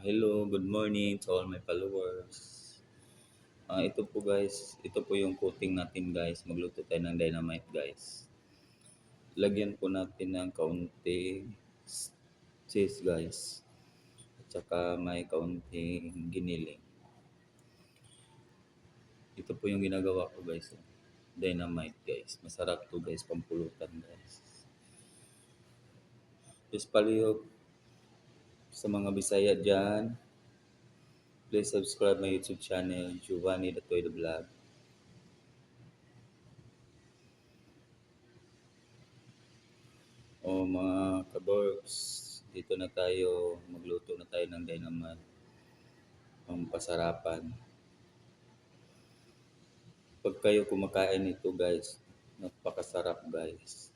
Hello, good morning to all my followers. Ito po guys, ito po yung coating natin guys. Magluto tayo ng dynamite guys. Lagyan po natin ng kaunting cheese guys. At saka may kaunting giniling. Ito po yung ginagawa ko guys. Dynamite guys. Masarap to guys, pampulutan guys. Just palihog sa mga Bisaya dyan. Please subscribe my YouTube channel, Giovanni Datoy the Vlog. O mga kaborks, dito na tayo, magluto na tayo ng dynamite. Ang pasarapan. Pag kayo kumakain nito guys, napakasarap guys.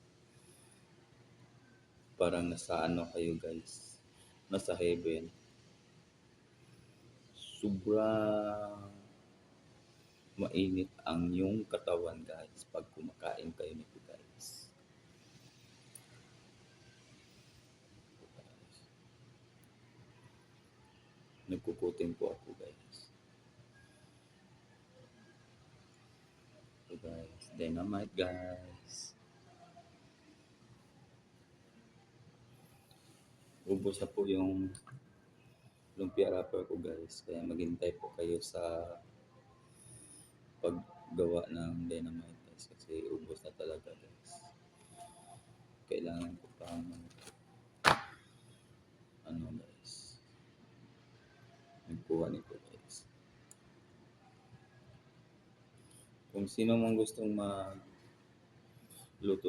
Parang nasa ano kayo guys, nasa heaven. Sobrang mainit ang yung katawan guys pag kumakain kayo nito guys. Nagkukutin po ako guys. So guys, dynamite guys. Ubos na po yung lumpia wrapper ko guys. Kaya maghintay po kayo sa paggawa ng dynamite guys. Kasi ubos na talaga guys. Kailangan ko pang ano guys. Nagkuha nito guys. Kung sino mang gustong magluto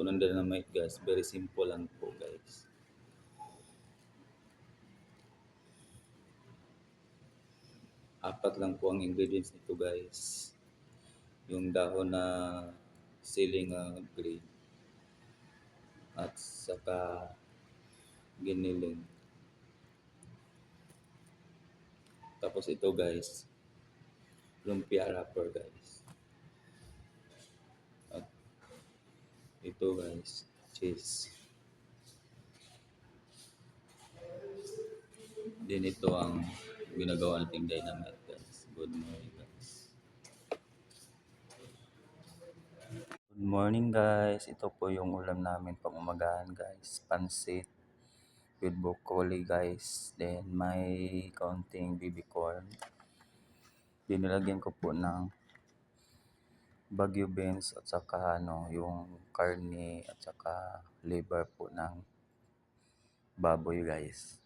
ng dynamite guys, very simple lang po guys. Apat lang po ang ingredients nito guys. Yung dahon na siling green at saka giniling. Tapos ito guys, lumpia wrapper guys. At ito guys, cheese. Din ito ang ginagawa nating dynamite guys. Good morning guys. Good morning guys. Ito po yung ulam namin pang umagahan guys. Pansit with broccoli guys. Then may kaunting baby corn. Dinilagyan ko po ng Baguio beans at saka yung karne at saka liver po ng baboy guys.